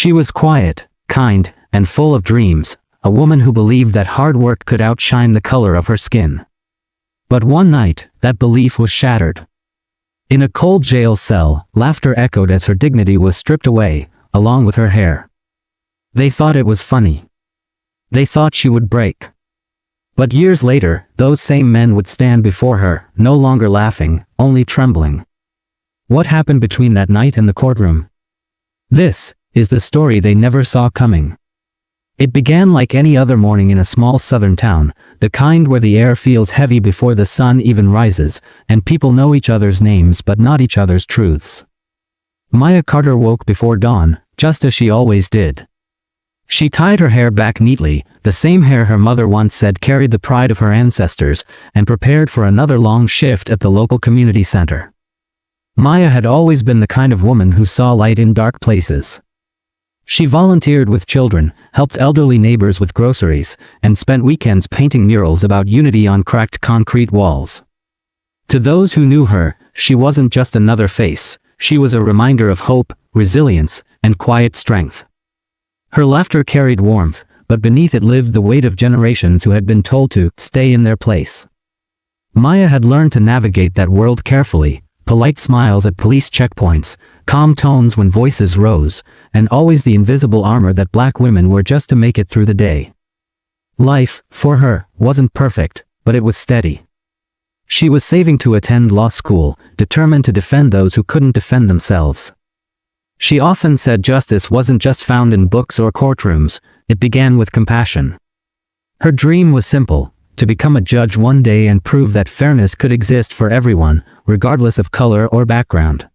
She was quiet, kind, and full of dreams, a woman who believed that hard work could outshine the color of her skin. But one night, that belief was shattered. In a cold jail cell, laughter echoed as her dignity was stripped away, along with her hair. They thought it was funny. They thought she would break. But years later, those same men would stand before her, no longer laughing, only trembling. What happened between that night and the courtroom? This is the story they never saw coming. It began like any other morning in a small southern town, the kind where the air feels heavy before the sun even rises, and people know each other's names but not each other's truths. Maya Carter woke before dawn, just as she always did. She tied her hair back neatly, the same hair her mother once said carried the pride of her ancestors, and prepared for another long shift at the local community center. Maya had always been the kind of woman who saw light in dark places. She volunteered with children, helped elderly neighbors with groceries, and spent weekends painting murals about unity on cracked concrete walls. To those who knew her, she wasn't just another face, she was a reminder of hope, resilience, and quiet strength. Her laughter carried warmth, but beneath it lived the weight of generations who had been told to stay in their place. Maya had learned to navigate that world carefully, polite smiles at police checkpoints, calm tones when voices rose, and always the invisible armor that black women wore just to make it through the day. Life, for her, wasn't perfect, but it was steady. She was saving to attend law school, determined to defend those who couldn't defend themselves. She often said justice wasn't just found in books or courtrooms, it began with compassion. Her dream was simple, to become a judge one day and prove that fairness could exist for everyone, regardless of color or background.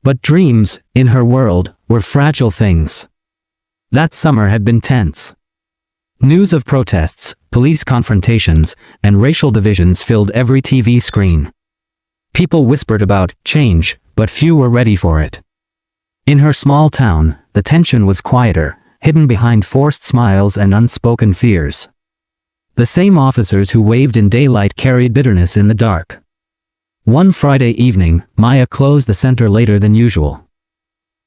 But dreams, in her world, were fragile things. That summer had been tense. News of protests, police confrontations, and racial divisions filled every TV screen. People whispered about change, but few were ready for it. In her small town, the tension was quieter, hidden behind forced smiles and unspoken fears. The same officers who waved in daylight carried bitterness in the dark. One Friday evening, Maya closed the center later than usual.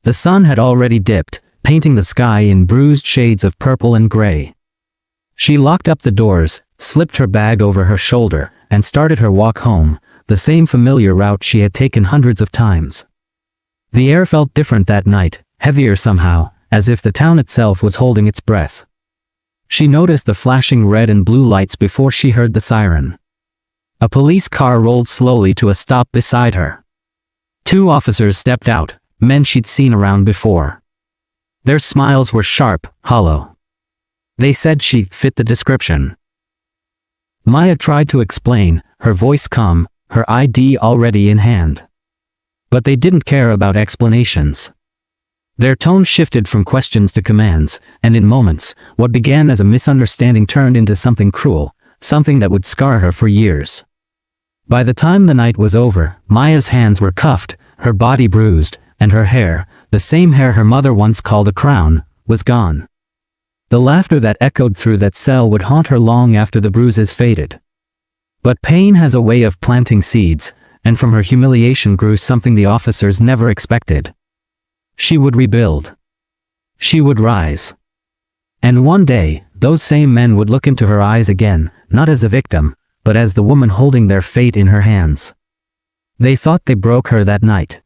The sun had already dipped, painting the sky in bruised shades of purple and gray. She locked up the doors, slipped her bag over her shoulder, and started her walk home, the same familiar route she had taken hundreds of times. The air felt different that night, heavier somehow, as if the town itself was holding its breath. She noticed the flashing red and blue lights before she heard the siren. A police car rolled slowly to a stop beside her. Two officers stepped out, men she'd seen around before. Their smiles were sharp, hollow. They said she fit the description. Maya tried to explain, her voice calm, her ID already in hand. But they didn't care about explanations. Their tone shifted from questions to commands, and in moments, what began as a misunderstanding turned into something cruel, something that would scar her for years. By the time the night was over, Maya's hands were cuffed, her body bruised, and her hair, the same hair her mother once called a crown, was gone. The laughter that echoed through that cell would haunt her long after the bruises faded. But pain has a way of planting seeds, and from her humiliation grew something the officers never expected. She would rebuild. She would rise. And one day, those same men would look into her eyes again, not as a victim, but as the woman holding their fate in her hands. They thought they broke her that night.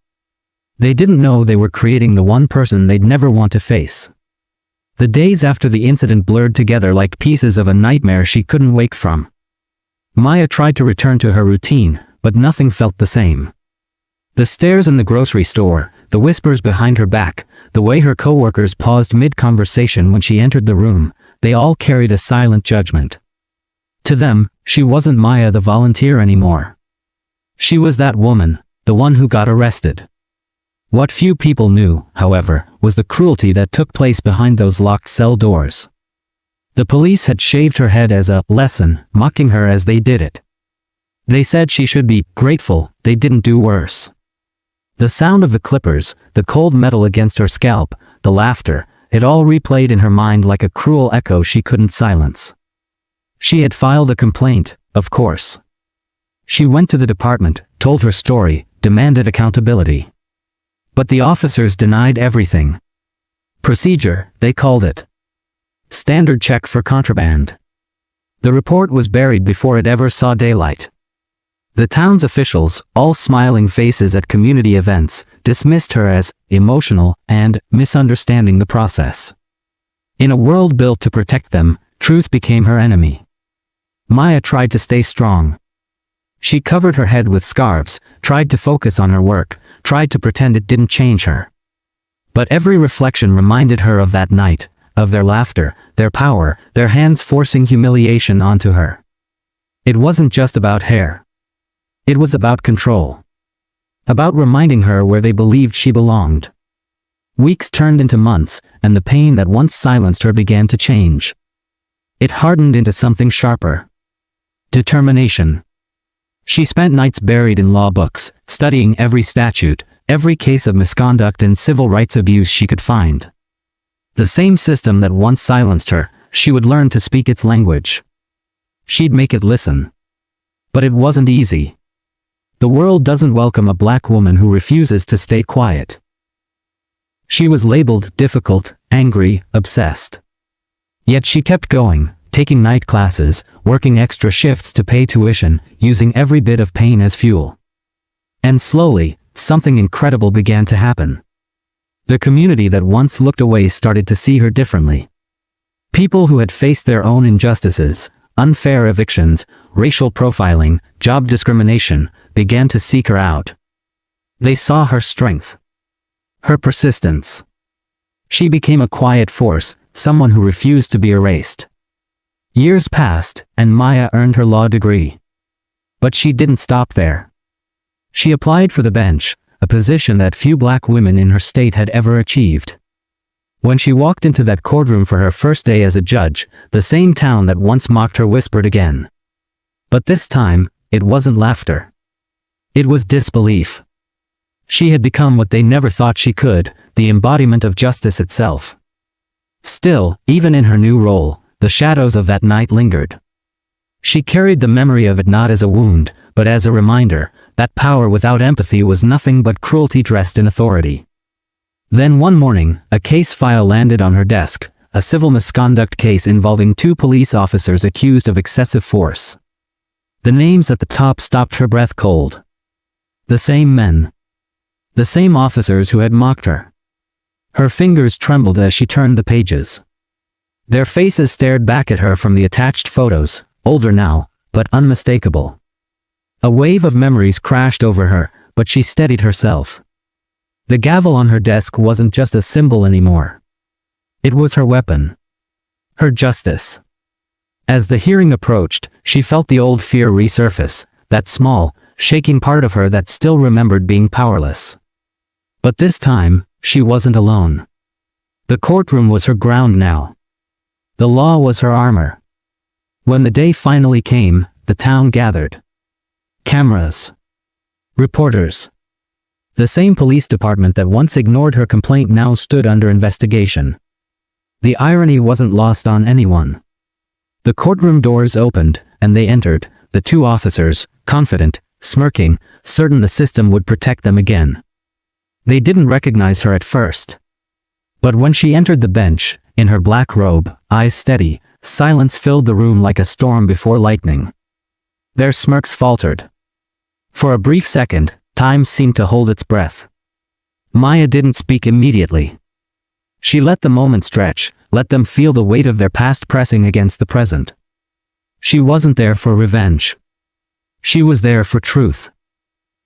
They didn't know they were creating the one person they'd never want to face. The days after the incident blurred together like pieces of a nightmare she couldn't wake from. Maya tried to return to her routine, but nothing felt the same. The stares in the grocery store, the whispers behind her back, the way her coworkers paused mid-conversation when she entered the room, they all carried a silent judgment. To them, she wasn't Maya the volunteer anymore. She was that woman, the one who got arrested. What few people knew, however, was the cruelty that took place behind those locked cell doors. The police had shaved her head as a lesson, mocking her as they did it. They said she should be grateful they didn't do worse. The sound of the clippers, the cold metal against her scalp, the laughter, it all replayed in her mind like a cruel echo she couldn't silence. She had filed a complaint, of course. She went to the department, told her story, demanded accountability. But the officers denied everything. Procedure, they called it. Standard check for contraband. The report was buried before it ever saw daylight. The town's officials, all smiling faces at community events, dismissed her as emotional and misunderstanding the process. In a world built to protect them, truth became her enemy. Maya tried to stay strong. She covered her head with scarves, tried to focus on her work, tried to pretend it didn't change her. But every reflection reminded her of that night, of their laughter, their power, their hands forcing humiliation onto her. It wasn't just about hair. It was about control. About reminding her where they believed she belonged. Weeks turned into months, and the pain that once silenced her began to change. It hardened into something sharper. Determination. She spent nights buried in law books, studying every statute, every case of misconduct and civil rights abuse she could find. The same system that once silenced her, she would learn to speak its language. She'd make it listen. But it wasn't easy. The world doesn't welcome a black woman who refuses to stay quiet. She was labeled difficult, angry, obsessed. Yet she kept going, taking night classes, working extra shifts to pay tuition, using every bit of pain as fuel. And slowly, something incredible began to happen. The community that once looked away started to see her differently. People who had faced their own injustices, unfair evictions, racial profiling, job discrimination, began to seek her out. They saw her strength. Her persistence. She became a quiet force, someone who refused to be erased. Years passed, and Maya earned her law degree. But she didn't stop there. She applied for the bench, a position that few black women in her state had ever achieved. When she walked into that courtroom for her first day as a judge, the same town that once mocked her whispered again. But this time, it wasn't laughter. It was disbelief. She had become what they never thought she could, the embodiment of justice itself. Still, even in her new role, the shadows of that night lingered. She carried the memory of it not as a wound, but as a reminder, that power without empathy was nothing but cruelty dressed in authority. Then one morning, a case file landed on her desk, a civil misconduct case involving 2 police officers accused of excessive force. The names at the top stopped her breath cold. The same men. The same officers who had mocked her. Her fingers trembled as she turned the pages. Their faces stared back at her from the attached photos, older now, but unmistakable. A wave of memories crashed over her, but she steadied herself. The gavel on her desk wasn't just a symbol anymore. It was her weapon. Her justice. As the hearing approached, she felt the old fear resurface, that small, shaking part of her that still remembered being powerless. But this time, she wasn't alone. The courtroom was her ground now. The law was her armor. When the day finally came, the town gathered. Cameras. Reporters. The same police department that once ignored her complaint now stood under investigation. The irony wasn't lost on anyone. The courtroom doors opened, and they entered, the 2 officers, confident, smirking, certain the system would protect them again. They didn't recognize her at first. But when she entered the bench, in her black robe, eyes steady, silence filled the room like a storm before lightning. Their smirks faltered. For a brief second, time seemed to hold its breath. Maya didn't speak immediately. She let the moment stretch, let them feel the weight of their past pressing against the present. She wasn't there for revenge. She was there for truth.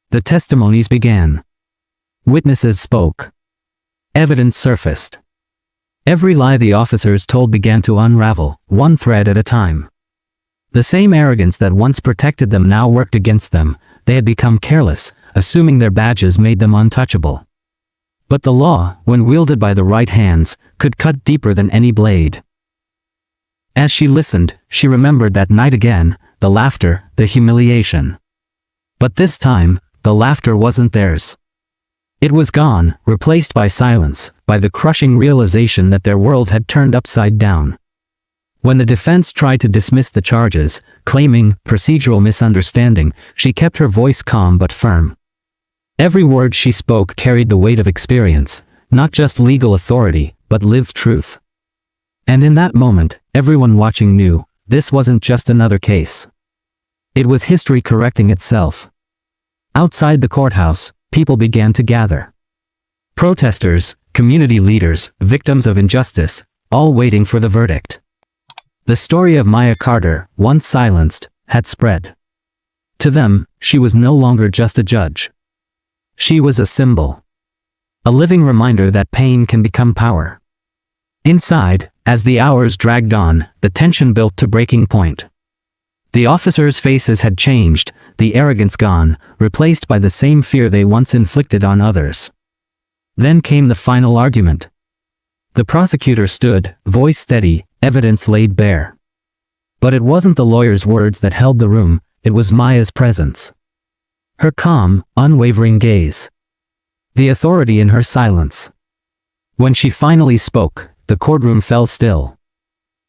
The testimonies began. Witnesses spoke. Evidence surfaced. Every lie the officers told began to unravel, one thread at a time. The same arrogance that once protected them now worked against them. They had become careless, assuming their badges made them untouchable. But the law, when wielded by the right hands, could cut deeper than any blade. As she listened, she remembered that night again, the laughter, the humiliation. But this time, the laughter wasn't theirs. It was gone, replaced by silence, by the crushing realization that their world had turned upside down. When the defense tried to dismiss the charges, claiming procedural misunderstanding, she kept her voice calm but firm. Every word she spoke carried the weight of experience, not just legal authority, but lived truth. And in that moment, everyone watching knew, this wasn't just another case. It was history correcting itself. Outside the courthouse, people began to gather. Protesters, community leaders, victims of injustice, all waiting for the verdict. The story of Maya Carter, once silenced, had spread. To them, she was no longer just a judge. She was a symbol. A living reminder that pain can become power. Inside, as the hours dragged on, the tension built to breaking point. The officers' faces had changed, the arrogance gone, replaced by the same fear they once inflicted on others. Then came the final argument. The prosecutor stood, voice steady, evidence laid bare. But it wasn't the lawyer's words that held the room, it was Maya's presence. Her calm, unwavering gaze. The authority in her silence. When she finally spoke, the courtroom fell still.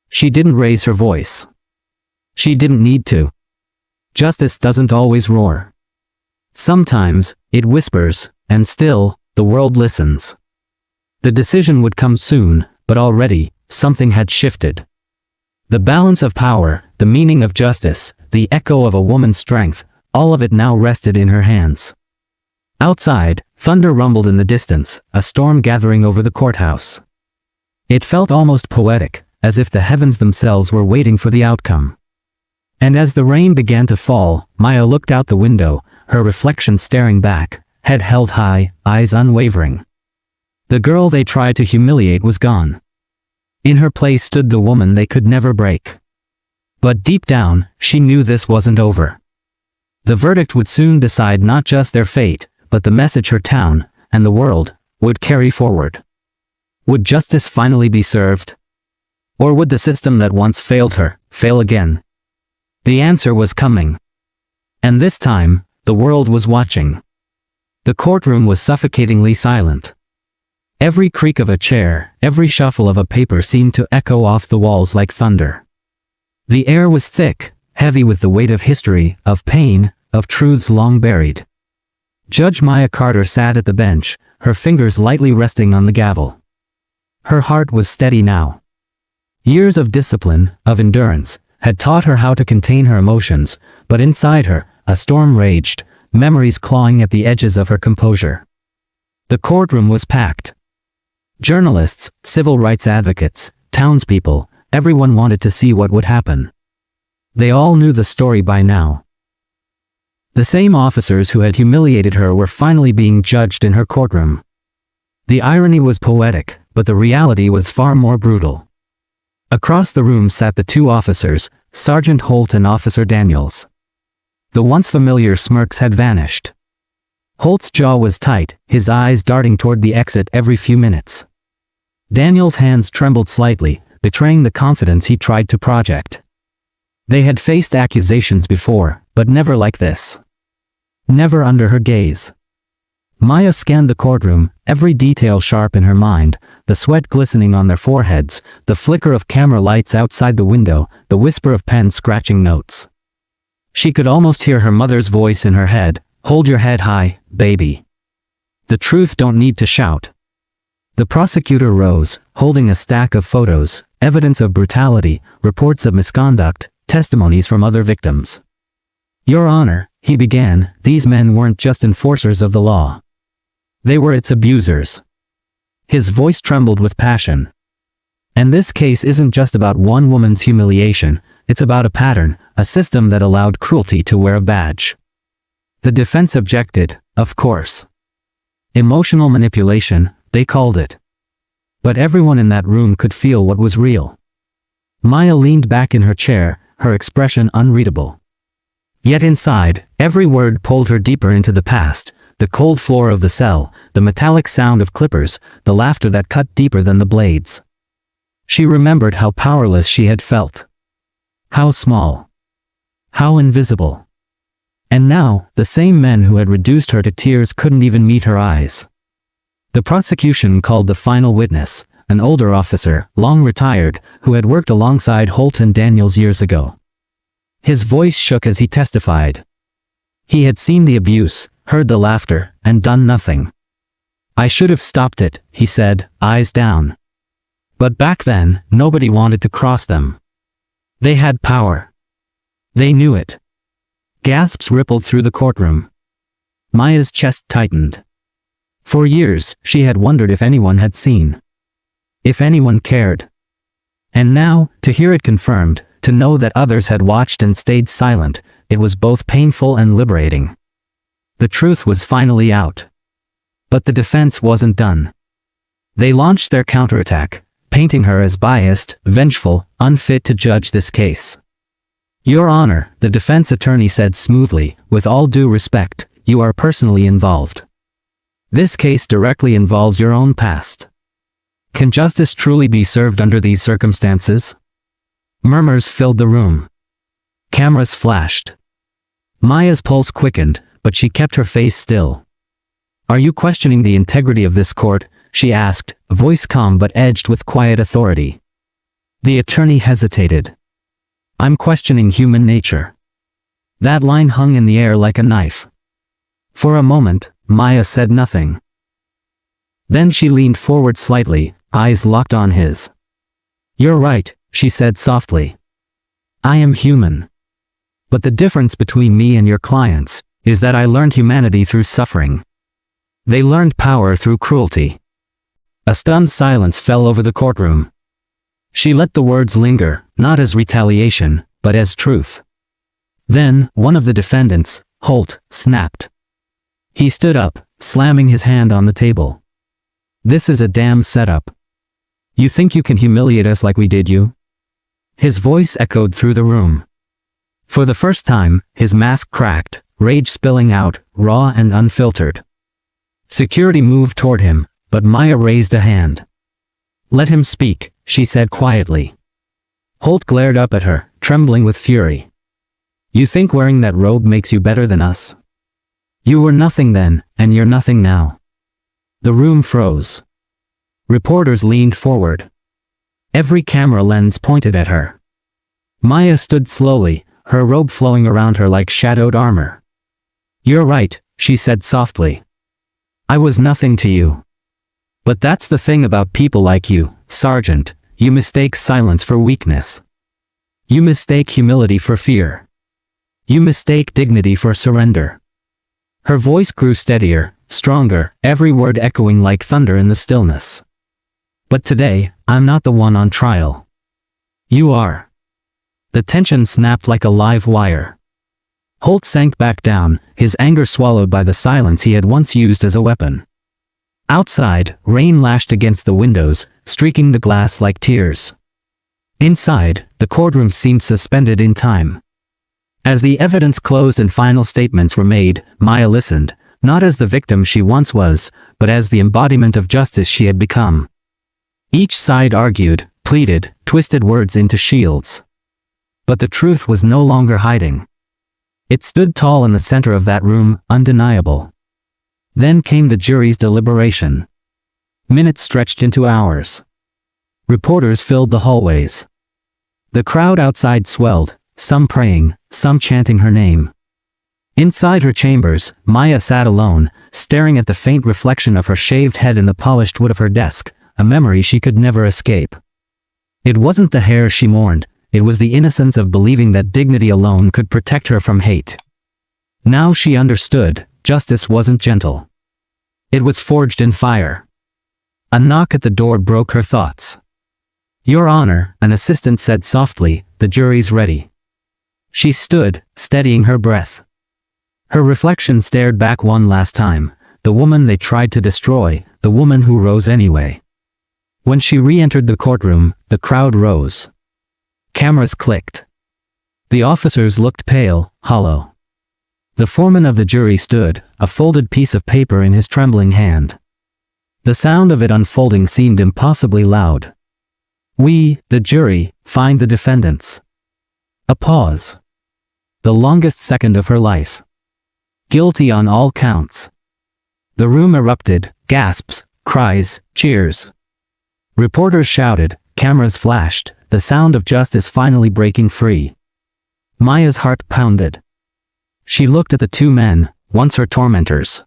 She didn't raise her voice. She didn't need to. Justice doesn't always roar. Sometimes, it whispers, and still, the world listens. The decision would come soon, but already, something had shifted. The balance of power, the meaning of justice, the echo of a woman's strength, all of it now rested in her hands. Outside, thunder rumbled in the distance, a storm gathering over the courthouse. It felt almost poetic, as if the heavens themselves were waiting for the outcome. And as the rain began to fall, Maya looked out the window, her reflection staring back, head held high, eyes unwavering. The girl they tried to humiliate was gone. In her place stood the woman they could never break. But deep down, she knew this wasn't over. The verdict would soon decide not just their fate, but the message her town, and the world, would carry forward. Would justice finally be served? Or would the system that once failed her, fail again? The answer was coming. And this time, the world was watching. The courtroom was suffocatingly silent. Every creak of a chair, every shuffle of a paper seemed to echo off the walls like thunder. The air was thick, heavy with the weight of history, of pain, of truths long buried. Judge Maya Carter sat at the bench, her fingers lightly resting on the gavel. Her heart was steady now. Years of discipline, of endurance, had taught her how to contain her emotions, but inside her, a storm raged, memories clawing at the edges of her composure. The courtroom was packed. Journalists, civil rights advocates, townspeople, everyone wanted to see what would happen. They all knew the story by now. The same officers who had humiliated her were finally being judged in her courtroom. The irony was poetic, but the reality was far more brutal. Across the room sat the two officers, Sergeant Holt and Officer Daniels. The once familiar smirks had vanished. Holt's jaw was tight, his eyes darting toward the exit every few minutes. Daniels' hands trembled slightly, betraying the confidence he tried to project. They had faced accusations before, but never like this. Never under her gaze. Maya scanned the courtroom, every detail sharp in her mind, the sweat glistening on their foreheads, the flicker of camera lights outside the window, the whisper of pens scratching notes. She could almost hear her mother's voice in her head, "Hold your head high, baby. The truth don't need to shout." The prosecutor rose, holding a stack of photos, evidence of brutality, reports of misconduct, testimonies from other victims. "Your Honor," he began, "these men weren't just enforcers of the law. They were its abusers." His voice trembled with passion. And this case isn't just about one woman's humiliation, it's about a pattern, a system that allowed cruelty to wear a badge. The defense objected, of course. Emotional manipulation, they called it. But everyone in that room could feel what was real. Maya leaned back in her chair, her expression unreadable. Yet inside, every word pulled her deeper into the past, the cold floor of the cell, the metallic sound of clippers, the laughter that cut deeper than the blades. She remembered how powerless she had felt. How small. How invisible. And now, the same men who had reduced her to tears couldn't even meet her eyes. The prosecution called the final witness, an older officer, long retired, who had worked alongside Holt and Daniels years ago. His voice shook as he testified. He had seen the abuse, heard the laughter, and done nothing. "I should have stopped it," he said, eyes down. But back then, nobody wanted to cross them. They had power. They knew it. Gasps rippled through the courtroom. Maya's chest tightened. For years, she had wondered if anyone had seen. If anyone cared. And now, to hear it confirmed, to know that others had watched and stayed silent, it was both painful and liberating. The truth was finally out. But the defense wasn't done. They launched their counterattack, painting her as biased, vengeful, unfit to judge this case. Your Honor, the defense attorney said smoothly, with all due respect, you are personally involved. This case directly involves your own past. Can justice truly be served under these circumstances? Murmurs filled the room. Cameras flashed. Maya's pulse quickened, but she kept her face still. Are you questioning the integrity of this court? She asked, voice calm but edged with quiet authority. The attorney hesitated. I'm questioning human nature. That line hung in the air like a knife. For a moment, Maya said nothing. Then she leaned forward slightly, eyes locked on his. You're right, she said softly. I am human. But the difference between me and your clients is that I learned humanity through suffering. They learned power through cruelty. A stunned silence fell over the courtroom. She let the words linger, not as retaliation, but as truth. Then, one of the defendants, Holt, snapped. He stood up, slamming his hand on the table. This is a damn setup. You think you can humiliate us like we did you? His voice echoed through the room. For the first time, his mask cracked, rage spilling out, raw and unfiltered. Security moved toward him, but Maya raised a hand. Let him speak, she said quietly. Holt glared up at her, trembling with fury. You think wearing that robe makes you better than us? You were nothing then, and you're nothing now. The room froze. Reporters leaned forward. Every camera lens pointed at her. Maya stood slowly, her robe flowing around her like shadowed armor. You're right, she said softly. I was nothing to you. But that's the thing about people like you, Sergeant, you mistake silence for weakness. You mistake humility for fear. You mistake dignity for surrender. Her voice grew steadier, stronger, every word echoing like thunder in the stillness. But today, I'm not the one on trial. You are. The tension snapped like a live wire. Holt sank back down, his anger swallowed by the silence he had once used as a weapon. Outside, rain lashed against the windows, streaking the glass like tears. Inside, the courtroom seemed suspended in time. As the evidence closed and final statements were made, Maya listened, not as the victim she once was, but as the embodiment of justice she had become. Each side argued, pleaded, twisted words into shields. But the truth was no longer hiding. It stood tall in the center of that room, undeniable. Then came the jury's deliberation. Minutes stretched into hours. Reporters filled the hallways. The crowd outside swelled, some praying, some chanting her name. Inside her chambers, Maya sat alone, staring at the faint reflection of her shaved head in the polished wood of her desk, a memory she could never escape. It wasn't the hair she mourned, it was the innocence of believing that dignity alone could protect her from hate. Now she understood, justice wasn't gentle. It was forged in fire. A knock at the door broke her thoughts. Your Honor, an assistant said softly, the jury's ready. She stood, steadying her breath. Her reflection stared back one last time, the woman they tried to destroy, the woman who rose anyway. When she re-entered the courtroom, the crowd rose. Cameras clicked. The officers looked pale, hollow. The foreman of the jury stood, a folded piece of paper in his trembling hand. The sound of it unfolding seemed impossibly loud. We, the jury, find the defendants. A pause. The longest second of her life. Guilty on all counts. The room erupted, gasps, cries, cheers. Reporters shouted, cameras flashed, the sound of justice finally breaking free. Maya's heart pounded. She looked at the two men, once her tormentors.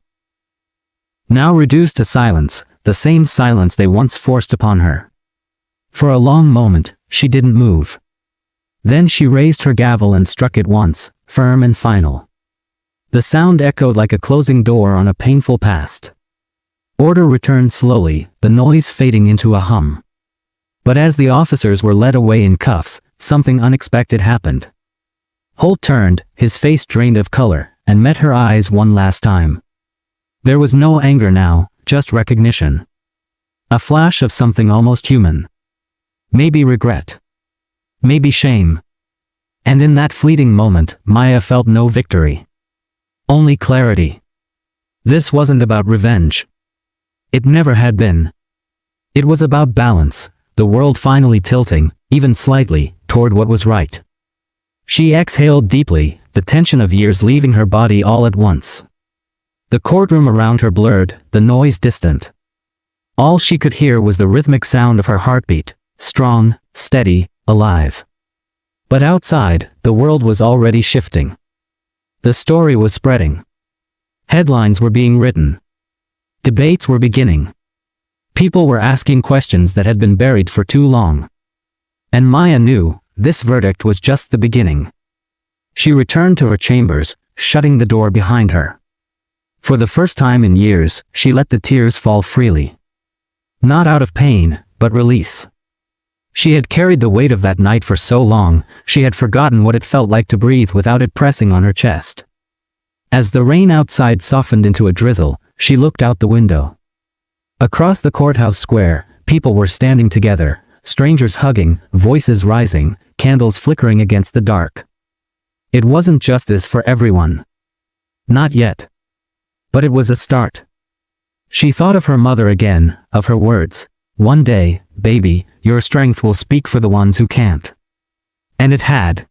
Now reduced to silence, the same silence they once forced upon her. For a long moment, she didn't move. Then she raised her gavel and struck it once, firm and final. The sound echoed like a closing door on a painful past. Order returned slowly, the noise fading into a hum. But as the officers were led away in cuffs, something unexpected happened. Holt turned, his face drained of color, and met her eyes one last time. There was no anger now, just recognition. A flash of something almost human. Maybe regret. Maybe shame. And in that fleeting moment, Maya felt no victory. Only clarity. This wasn't about revenge. It never had been. It was about balance, the world finally tilting, even slightly, toward what was right. She exhaled deeply, the tension of years leaving her body all at once. The courtroom around her blurred, the noise distant. All she could hear was the rhythmic sound of her heartbeat, strong, steady, alive. But outside, the world was already shifting. The story was spreading. Headlines were being written. Debates were beginning. People were asking questions that had been buried for too long. And Maya knew, this verdict was just the beginning. She returned to her chambers, shutting the door behind her. For the first time in years, she let the tears fall freely. Not out of pain, but release. She had carried the weight of that night for so long, she had forgotten what it felt like to breathe without it pressing on her chest. As the rain outside softened into a drizzle, she looked out the window. Across the courthouse square, people were standing together, strangers hugging, voices rising, candles flickering against the dark. It wasn't justice for everyone. Not yet. But it was a start. She thought of her mother again, of her words. One day, baby, your strength will speak for the ones who can't. And it had.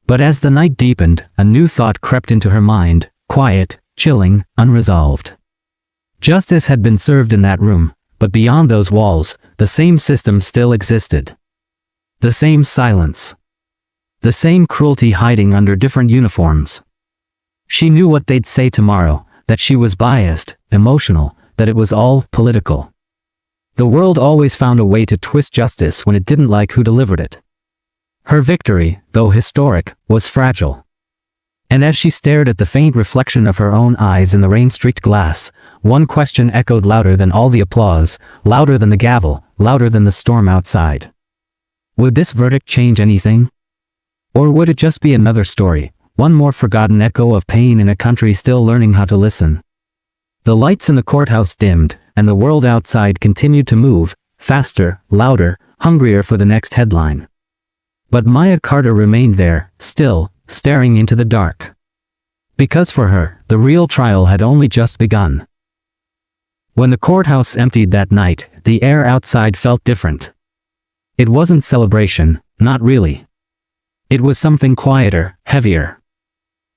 But as the night deepened, a new thought crept into her mind, quiet, chilling, unresolved. Justice had been served in that room, but beyond those walls, the same system still existed. The same silence. The same cruelty hiding under different uniforms. She knew what they'd say tomorrow, that she was biased, emotional, that it was all political. The world always found a way to twist justice when it didn't like who delivered it. Her victory, though historic, was fragile. And as she stared at the faint reflection of her own eyes in the rain-streaked glass, one question echoed louder than all the applause, louder than the gavel, louder than the storm outside. Would this verdict change anything? Or would it just be another story, one more forgotten echo of pain in a country still learning how to listen? The lights in the courthouse dimmed, and the world outside continued to move, faster, louder, hungrier for the next headline. But Maya Carter remained there, still, staring into the dark. Because for her, the real trial had only just begun. When the courthouse emptied that night, the air outside felt different. It wasn't celebration, not really. It was something quieter, heavier.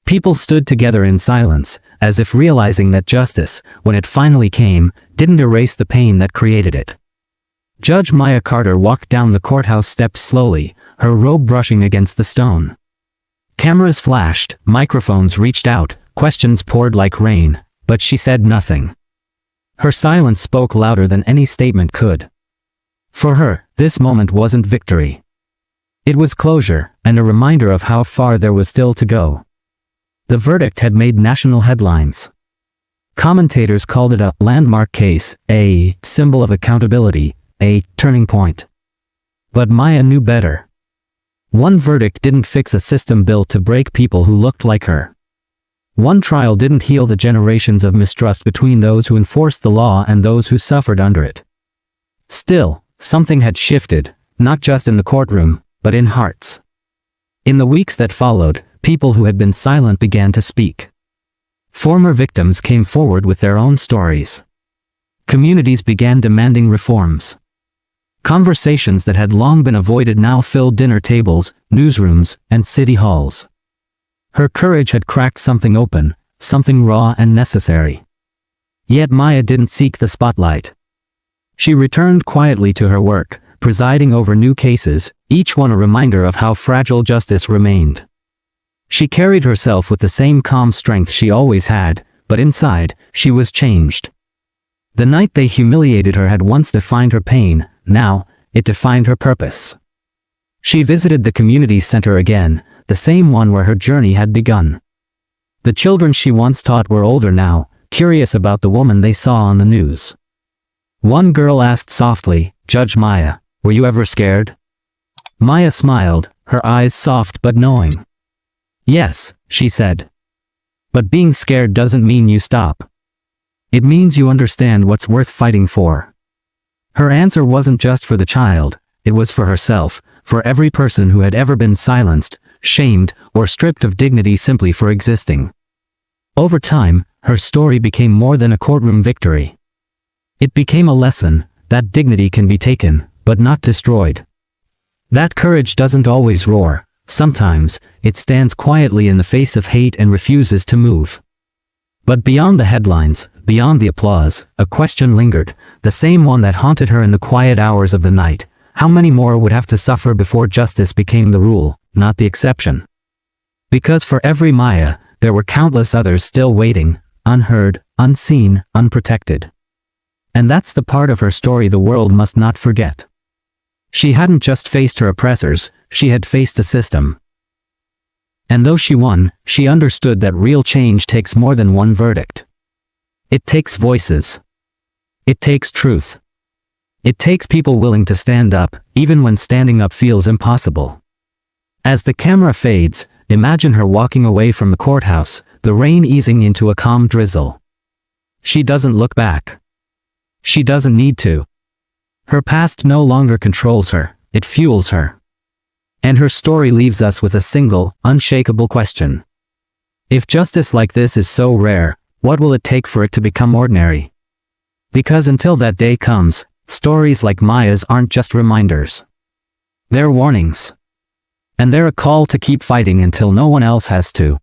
People stood together in silence, as if realizing that justice, when it finally came, didn't erase the pain that created it. Judge Maya Carter walked down the courthouse steps slowly, her robe brushing against the stone. Cameras flashed, microphones reached out, questions poured like rain, but she said nothing. Her silence spoke louder than any statement could. For her, this moment wasn't victory. It was closure, and a reminder of how far there was still to go. The verdict had made national headlines. Commentators called it a landmark case, a symbol of accountability, a turning point. But Maya knew better. One verdict didn't fix a system built to break people who looked like her. One trial didn't heal the generations of mistrust between those who enforced the law and those who suffered under it. Still, something had shifted, not just in the courtroom, but in hearts. In the weeks that followed, people who had been silent began to speak. Former victims came forward with their own stories. Communities began demanding reforms. Conversations that had long been avoided now filled dinner tables, newsrooms, and city halls. Her courage had cracked something open, something raw and necessary. Yet Maya didn't seek the spotlight. She returned quietly to her work, presiding over new cases, each one a reminder of how fragile justice remained. She carried herself with the same calm strength she always had, but inside, she was changed. The night they humiliated her had once defined her pain, now, it defined her purpose. She visited the community center again, the same one where her journey had begun. The children she once taught were older now, curious about the woman they saw on the news. One girl asked softly, "Judge Maya, were you ever scared?" Maya smiled, her eyes soft but knowing. "Yes," she said. "But being scared doesn't mean you stop. It means you understand what's worth fighting for." Her answer wasn't just for the child, it was for herself, for every person who had ever been silenced, shamed, or stripped of dignity simply for existing. Over time, her story became more than a courtroom victory. It became a lesson that dignity can be taken, but not destroyed. That courage doesn't always roar. Sometimes, it stands quietly in the face of hate and refuses to move. But beyond the headlines, beyond the applause, a question lingered, the same one that haunted her in the quiet hours of the night. How many more would have to suffer before justice became the rule, not the exception? Because for every Maya, there were countless others still waiting, unheard, unseen, unprotected. And that's the part of her story the world must not forget. She hadn't just faced her oppressors, she had faced a system. And though she won, she understood that real change takes more than one verdict. It takes voices. It takes truth. It takes people willing to stand up, even when standing up feels impossible. As the camera fades, imagine her walking away from the courthouse, the rain easing into a calm drizzle. She doesn't look back. She doesn't need to. Her past no longer controls her, it fuels her. And her story leaves us with a single, unshakable question. If justice like this is so rare, what will it take for it to become ordinary? Because until that day comes, stories like Maya's aren't just reminders. They're warnings. And they're a call to keep fighting until no one else has to.